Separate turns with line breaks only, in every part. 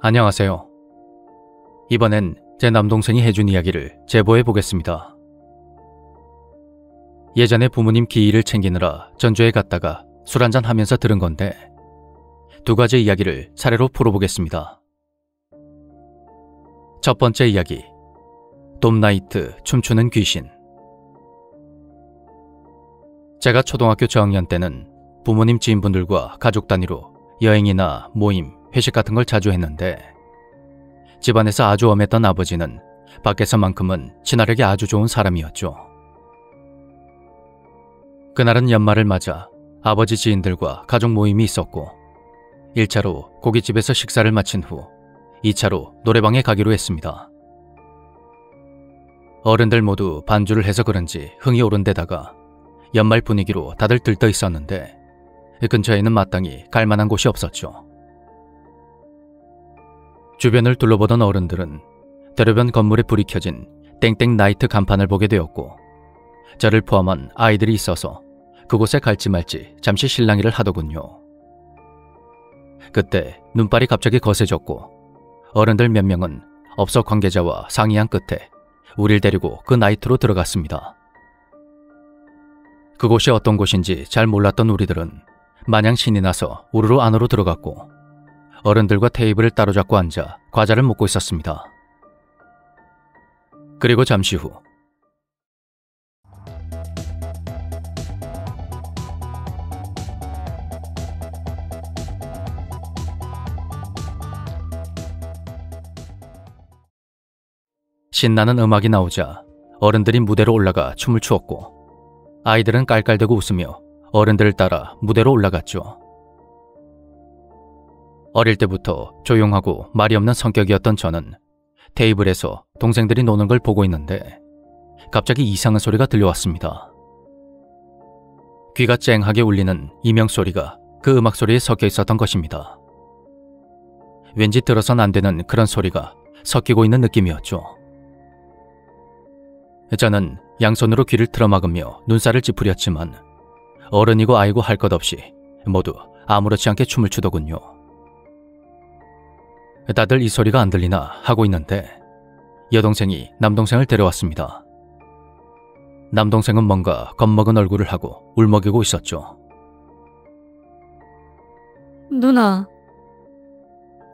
안녕하세요. 이번엔 제 남동생이 해준 이야기를 제보해 보겠습니다. 예전에 부모님 기일을 챙기느라 전주에 갔다가 술 한잔 하면서 들은 건데 두 가지 이야기를 차례로 풀어보겠습니다. 첫 번째 이야기, 돔나이트 춤추는 귀신. 제가 초등학교 저학년 때는 부모님 지인분들과 가족 단위로 여행이나 모임, 회식 같은 걸 자주 했는데 집안에서 아주 엄했던 아버지는 밖에서만큼은 친화력이 아주 좋은 사람이었죠. 그날은 연말을 맞아 아버지 지인들과 가족 모임이 있었고 1차로 고깃집에서 식사를 마친 후 2차로 노래방에 가기로 했습니다. 어른들 모두 반주를 해서 그런지 흥이 오른 데다가 연말 분위기로 다들 들떠 있었는데 근처에는 마땅히 갈 만한 곳이 없었죠. 주변을 둘러보던 어른들은 대로변 건물에 불이 켜진 땡땡 나이트 간판을 보게 되었고 저를 포함한 아이들이 있어서 그곳에 갈지 말지 잠시 실랑이를 하더군요. 그때 눈발이 갑자기 거세졌고 어른들 몇 명은 업소 관계자와 상의한 끝에 우릴 데리고 그 나이트로 들어갔습니다. 그곳이 어떤 곳인지 잘 몰랐던 우리들은 마냥 신이 나서 우르르 안으로 들어갔고 어른들과 테이블을 따로 잡고 앉아 과자를 먹고 있었습니다. 그리고 잠시 후 신나는 음악이 나오자 어른들이 무대로 올라가 춤을 추었고 아이들은 깔깔대고 웃으며 어른들을 따라 무대로 올라갔죠. 어릴 때부터 조용하고 말이 없는 성격이었던 저는 테이블에서 동생들이 노는 걸 보고 있는데 갑자기 이상한 소리가 들려왔습니다. 귀가 쨍하게 울리는 이명 소리가 그 음악 소리에 섞여 있었던 것입니다. 왠지 들어선 안 되는 그런 소리가 섞이고 있는 느낌이었죠. 저는 양손으로 귀를 틀어막으며 눈살을 찌푸렸지만 어른이고 아이고 할 것 없이 모두 아무렇지 않게 춤을 추더군요. 다들 이 소리가 안 들리나 하고 있는데 여동생이 남동생을 데려왔습니다. 남동생은 뭔가 겁먹은 얼굴을 하고 울먹이고 있었죠.
누나,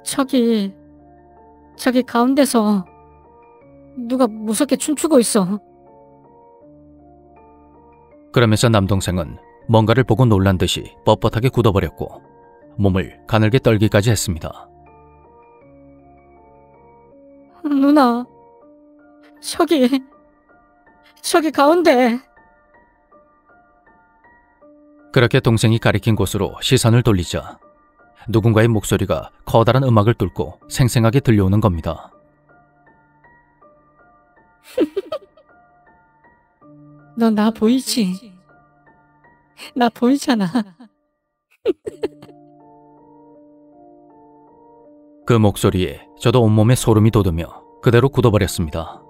저기 가운데서 누가 무섭게 춤추고 있어.
그러면서 남동생은 뭔가를 보고 놀란 듯이 뻣뻣하게 굳어버렸고 몸을 가늘게 떨기까지 했습니다.
누나, 저기 가운데.
그렇게 동생이 가리킨 곳으로 시선을 돌리자 누군가의 목소리가 커다란 음악을 뚫고 생생하게 들려오는 겁니다.
너 나 보이지? 나 보이잖아.
그 목소리에 저도 온몸에 소름이 돋으며 그대로 굳어버렸습니다.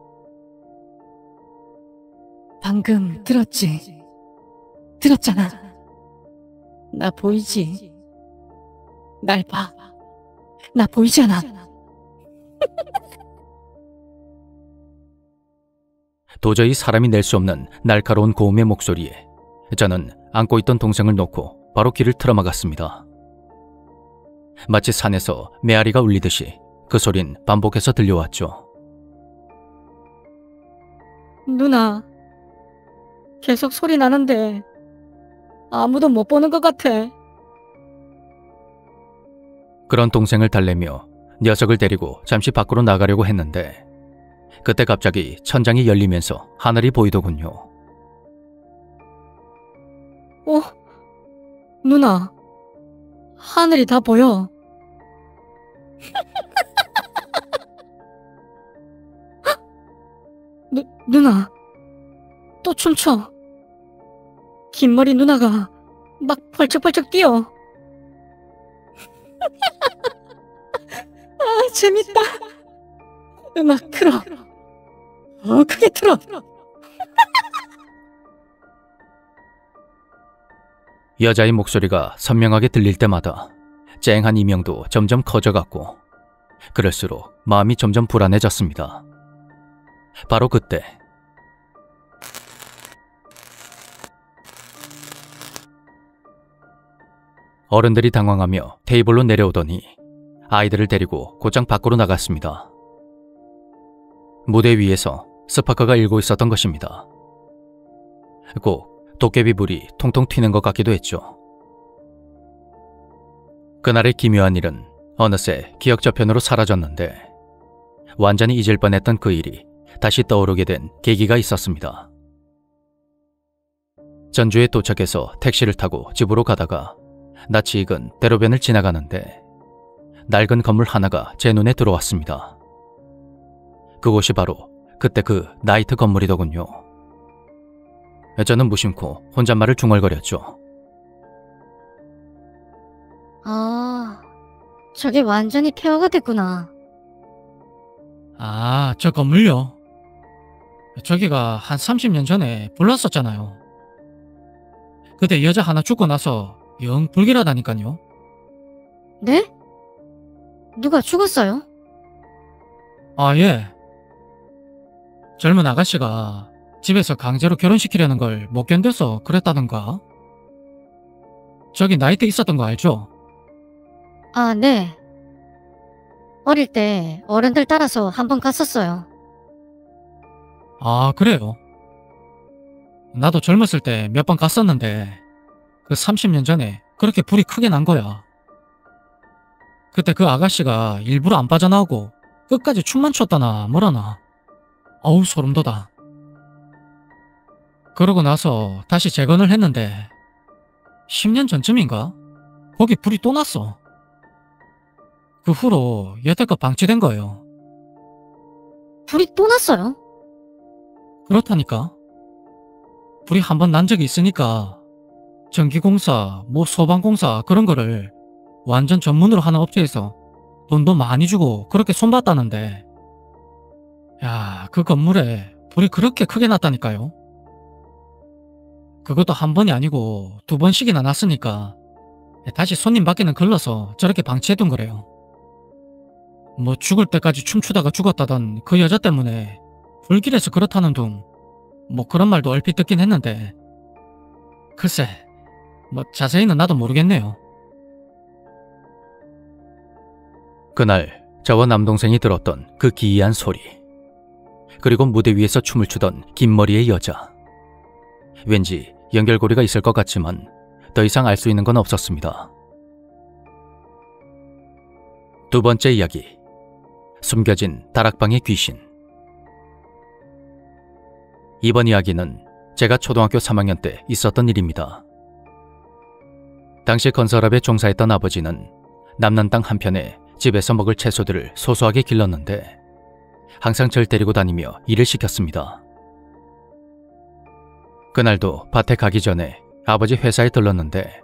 방금 들었지? 들었잖아. 나 보이지? 날 봐. 나 보이잖아.
도저히 사람이 낼 수 없는 날카로운 고음의 목소리에 저는 안고 있던 동생을 놓고 바로 귀를 틀어막았습니다. 마치 산에서 메아리가 울리듯이 그 소린 반복해서 들려왔죠.
누나, 계속 소리 나는데 아무도 못 보는 것 같아.
그런 동생을 달래며 녀석을 데리고 잠시 밖으로 나가려고 했는데 그때 갑자기 천장이 열리면서 하늘이 보이더군요.
누나, 하늘이 다 보여. 누나, 또 춤춰. 긴 머리 누나가 막 펄쩍펄쩍 뛰어. 아, 재밌다. 음악 틀어. 크게 틀어.
여자의 목소리가 선명하게 들릴 때마다 쨍한 이명도 점점 커져갔고 그럴수록 마음이 점점 불안해졌습니다. 바로 그때 어른들이 당황하며 테이블로 내려오더니 아이들을 데리고 곧장 밖으로 나갔습니다. 무대 위에서 스파크가 일고 있었던 것입니다. 꼭 도깨비 불이 통통 튀는 것 같기도 했죠. 그날의 기묘한 일은 어느새 기억 저편으로 사라졌는데 완전히 잊을 뻔했던 그 일이 다시 떠오르게 된 계기가 있었습니다. 전주에 도착해서 택시를 타고 집으로 가다가 낯이 익은 대로변을 지나가는데 낡은 건물 하나가 제 눈에 들어왔습니다. 그곳이 바로 그때 그 나이트 건물이더군요. 저는 무심코 혼잣말을 중얼거렸죠.
아, 저게 완전히 폐허가 됐구나.
아, 저 건물요? 저기가 한 30년 전에 불났었잖아요. 그때 여자 하나 죽고 나서 영 불길하다니까요.
네? 누가 죽었어요?
아, 예. 젊은 아가씨가 집에서 강제로 결혼시키려는 걸 못 견뎌서 그랬다던가. 저기 나이트 있었던 거 알죠?
아, 네. 어릴 때 어른들 따라서 한번 갔었어요.
아, 그래요? 나도 젊었을 때 몇 번 갔었는데 그 30년 전에 그렇게 불이 크게 난 거야. 그때 그 아가씨가 일부러 안 빠져나오고 끝까지 춤만 췄다나 뭐라나. 어우, 소름 돋아. 그러고 나서 다시 재건을 했는데 10년 전쯤인가? 거기 불이 또 났어. 그 후로 여태껏 방치된 거예요.
불이 또 났어요?
그렇다니까. 불이 한 번 난 적이 있으니까 전기공사, 뭐 소방공사 그런 거를 완전 전문으로 하는 업체에서 돈도 많이 주고 그렇게 손봤다는데, 야, 그 건물에 불이 그렇게 크게 났다니까요. 그것도 한 번이 아니고 2번씩이나 났으니까 다시 손님 받기는 걸러서 저렇게 방치해둔 거래요. 뭐 죽을 때까지 춤추다가 죽었다던 그 여자 때문에 불길해서 그렇다는 둥, 뭐 그런 말도 얼핏 듣긴 했는데 글쎄, 뭐 자세히는 나도 모르겠네요.
그날 저와 남동생이 들었던 그 기이한 소리, 그리고 무대 위에서 춤을 추던 긴 머리의 여자. 왠지 연결고리가 있을 것 같지만 더 이상 알 수 있는 건 없었습니다. 두 번째 이야기, 숨겨진 다락방의 귀신. 이번 이야기는 제가 초등학교 3학년 때 있었던 일입니다. 당시 건설업에 종사했던 아버지는 남는 땅 한편에 집에서 먹을 채소들을 소소하게 길렀는데 항상 절 데리고 다니며 일을 시켰습니다. 그날도 밭에 가기 전에 아버지 회사에 들렀는데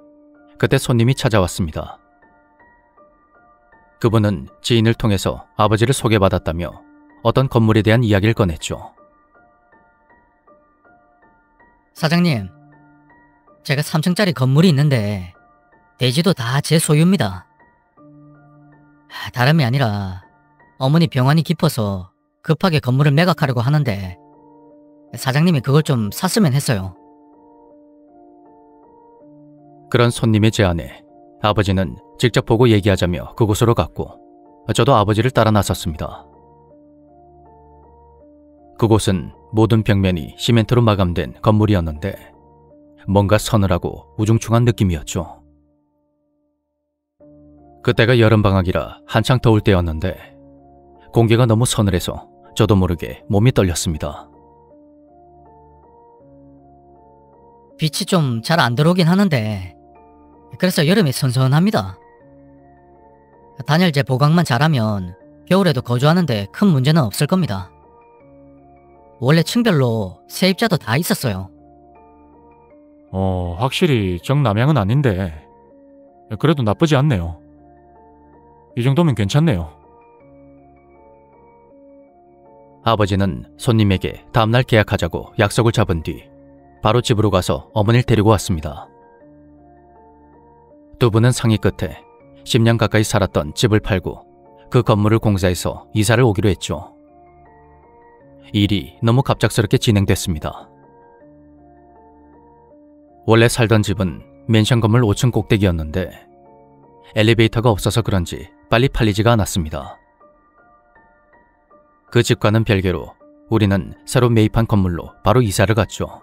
그때 손님이 찾아왔습니다. 그분은 지인을 통해서 아버지를 소개받았다며 어떤 건물에 대한 이야기를 꺼냈죠.
사장님, 제가 3층짜리 건물이 있는데 대지도 다 제 소유입니다. 다름이 아니라 어머니 병환이 깊어서 급하게 건물을 매각하려고 하는데 사장님이 그걸 좀 샀으면 했어요.
그런 손님의 제안에 아버지는 직접 보고 얘기하자며 그곳으로 갔고 저도 아버지를 따라 나섰습니다. 그곳은 모든 벽면이 시멘트로 마감된 건물이었는데 뭔가 서늘하고 우중충한 느낌이었죠. 그때가 여름방학이라 한창 더울 때였는데 공기가 너무 서늘해서 저도 모르게 몸이 떨렸습니다.
빛이 좀 잘 안 들어오긴 하는데 그래서 여름이 선선합니다. 단열재 보강만 잘하면 겨울에도 거주하는데 큰 문제는 없을 겁니다. 원래 층별로 세입자도 다 있었어요.
확실히 정남향은 아닌데 그래도 나쁘지 않네요. 이 정도면 괜찮네요.
아버지는 손님에게 다음날 계약하자고 약속을 잡은 뒤 바로 집으로 가서 어머니를 데리고 왔습니다. 두 분은 상의 끝에 10년 가까이 살았던 집을 팔고 그 건물을 공사해서 이사를 오기로 했죠. 일이 너무 갑작스럽게 진행됐습니다. 원래 살던 집은 맨션 건물 5층 꼭대기였는데 엘리베이터가 없어서 그런지 빨리 팔리지가 않았습니다. 그 집과는 별개로 우리는 새로 매입한 건물로 바로 이사를 갔죠.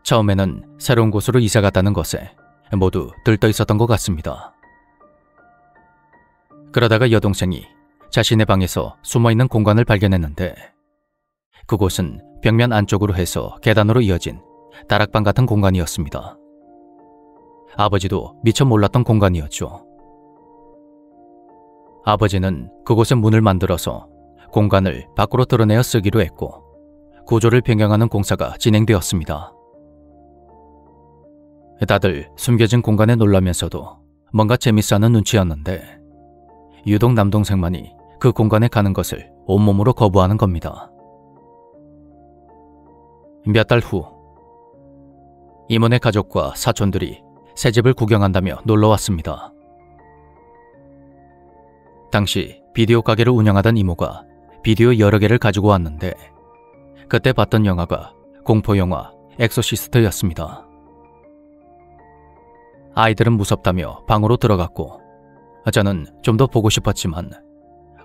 처음에는 새로운 곳으로 이사 갔다는 것에 모두 들떠 있었던 것 같습니다. 그러다가 여동생이 자신의 방에서 숨어있는 공간을 발견했는데 그곳은 벽면 안쪽으로 해서 계단으로 이어진 다락방 같은 공간이었습니다. 아버지도 미처 몰랐던 공간이었죠. 아버지는 그곳에 문을 만들어서 공간을 밖으로 드러내어 쓰기로 했고 구조를 변경하는 공사가 진행되었습니다. 다들 숨겨진 공간에 놀라면서도 뭔가 재밌어하는 눈치였는데 유독 남동생만이 그 공간에 가는 것을 온몸으로 거부하는 겁니다. 몇 달 후, 이모네 가족과 사촌들이 새 집을 구경한다며 놀러왔습니다. 당시 비디오 가게를 운영하던 이모가 비디오 여러 개를 가지고 왔는데 그때 봤던 영화가 공포영화 엑소시스트였습니다. 아이들은 무섭다며 방으로 들어갔고 저는 좀 더 보고 싶었지만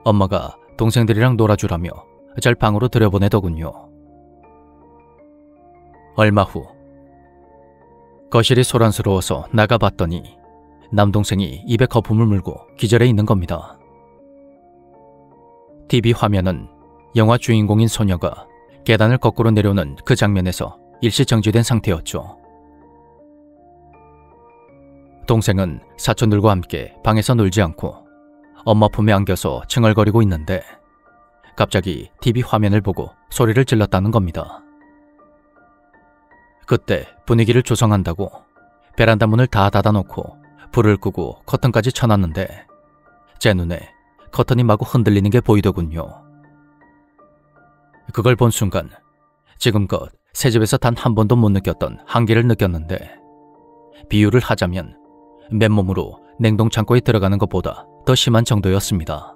엄마가 동생들이랑 놀아주라며 절 방으로 들여보내더군요. 얼마 후 거실이 소란스러워서 나가봤더니 남동생이 입에 거품을 물고 기절해 있는 겁니다. TV 화면은 영화 주인공인 소녀가 계단을 거꾸로 내려오는 그 장면에서 일시 정지된 상태였죠. 동생은 사촌들과 함께 방에서 놀지 않고 엄마 품에 안겨서 칭얼거리고 있는데 갑자기 TV 화면을 보고 소리를 질렀다는 겁니다. 그때 분위기를 조성한다고 베란다 문을 다 닫아놓고 불을 끄고 커튼까지 쳐놨는데 제 눈에 커튼이 마구 흔들리는 게 보이더군요. 그걸 본 순간 지금껏 새 집에서 단 한 번도 못 느꼈던 한계를 느꼈는데 비유를 하자면 맨몸으로 냉동창고에 들어가는 것보다 더 심한 정도였습니다.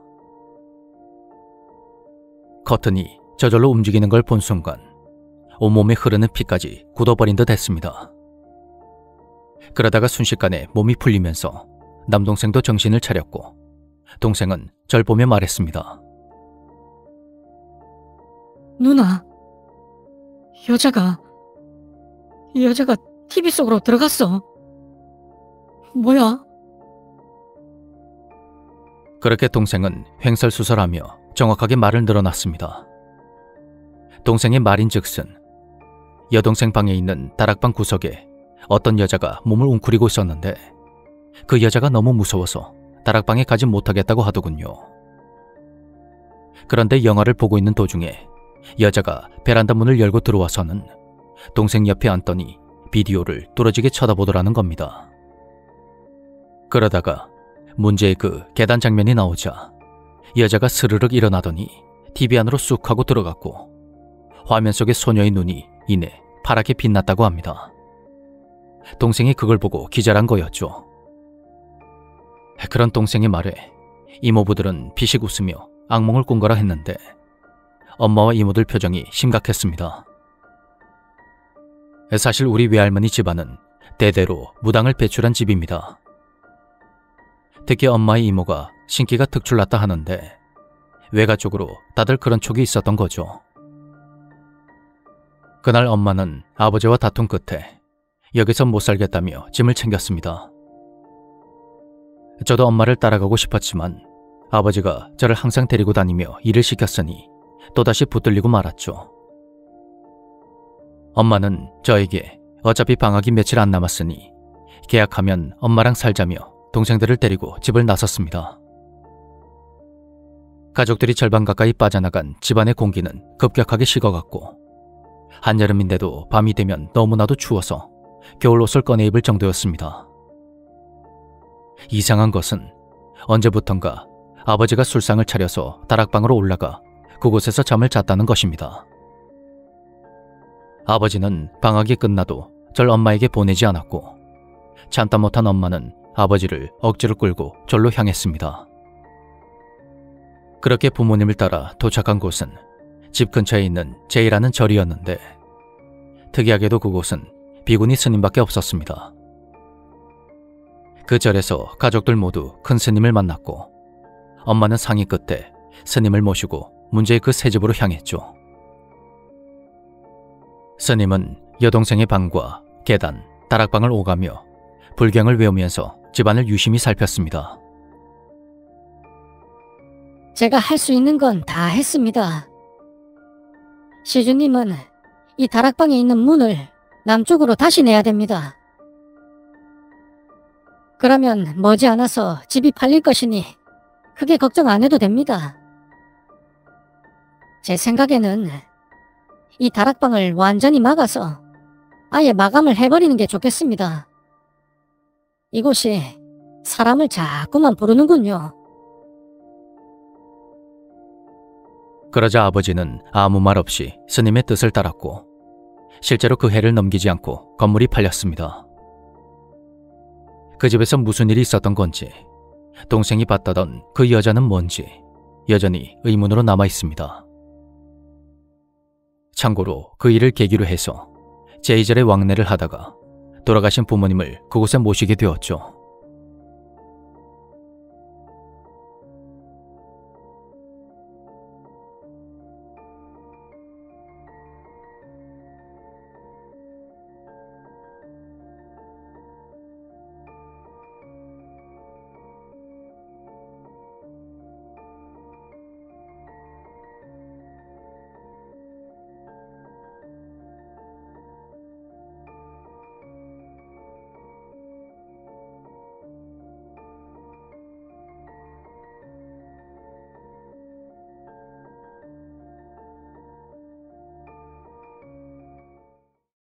커튼이 저절로 움직이는 걸 본 순간 온몸에 흐르는 피까지 굳어버린 듯 했습니다. 그러다가 순식간에 몸이 풀리면서 남동생도 정신을 차렸고 동생은 절 보며 말했습니다.
누나, 여자가 TV 속으로 들어갔어. 뭐야?
그렇게 동생은 횡설수설하며 정확하게 말을 늘어놨습니다. 동생의 말인즉슨 여동생 방에 있는 다락방 구석에 어떤 여자가 몸을 웅크리고 있었는데 그 여자가 너무 무서워서 다락방에 가지 못하겠다고 하더군요. 그런데 영화를 보고 있는 도중에 여자가 베란다 문을 열고 들어와서는 동생 옆에 앉더니 비디오를 뚫어지게 쳐다보더라는 겁니다. 그러다가 문제의 그 계단 장면이 나오자 여자가 스르륵 일어나더니 TV 안으로 쑥 하고 들어갔고 화면 속의 소녀의 눈이 이내 파랗게 빛났다고 합니다. 동생이 그걸 보고 기절한 거였죠. 그런 동생의 말에 이모부들은 비식 웃으며 악몽을 꾼 거라 했는데 엄마와 이모들 표정이 심각했습니다. 사실 우리 외할머니 집안은 대대로 무당을 배출한 집입니다. 특히 엄마의 이모가 신기가 특출났다 하는데 외가 쪽으로 다들 그런 촉이 있었던 거죠. 그날 엄마는 아버지와 다툰 끝에 여기서 못 살겠다며 짐을 챙겼습니다. 저도 엄마를 따라가고 싶었지만 아버지가 저를 항상 데리고 다니며 일을 시켰으니 또다시 붙들리고 말았죠. 엄마는 저에게 어차피 방학이 며칠 안 남았으니 계약하면 엄마랑 살자며 동생들을 데리고 집을 나섰습니다. 가족들이 절반 가까이 빠져나간 집안의 공기는 급격하게 식어갔고 한여름인데도 밤이 되면 너무나도 추워서 겨울옷을 꺼내 입을 정도였습니다. 이상한 것은 언제부턴가 아버지가 술상을 차려서 다락방으로 올라가 그곳에서 잠을 잤다는 것입니다. 아버지는 방학이 끝나도 절 엄마에게 보내지 않았고 참다 못한 엄마는 아버지를 억지로 끌고 절로 향했습니다. 그렇게 부모님을 따라 도착한 곳은 집 근처에 있는 제이라는 절이었는데 특이하게도 그곳은 비구니 스님밖에 없었습니다. 그 절에서 가족들 모두 큰 스님을 만났고 엄마는 상의 끝에 스님을 모시고 문제의 그 새 집으로 향했죠. 스님은 여동생의 방과 계단, 다락방을 오가며 불경을 외우면서 집안을 유심히 살폈습니다.
제가 할 수 있는 건 다 했습니다. 시주님은 이 다락방에 있는 문을 남쪽으로 다시 내야 됩니다. 그러면 머지않아서 집이 팔릴 것이니 크게 걱정 안 해도 됩니다. 제 생각에는 이 다락방을 완전히 막아서 아예 마감을 해버리는 게 좋겠습니다. 이곳이 사람을 자꾸만 부르는군요.
그러자 아버지는 아무 말 없이 스님의 뜻을 따랐고 실제로 그 해를 넘기지 않고 건물이 팔렸습니다. 그 집에서 무슨 일이 있었던 건지, 동생이 봤다던 그 여자는 뭔지 여전히 의문으로 남아 있습니다. 참고로 그 일을 계기로 해서 제이절의 왕래를 하다가 돌아가신 부모님을 그곳에 모시게 되었죠.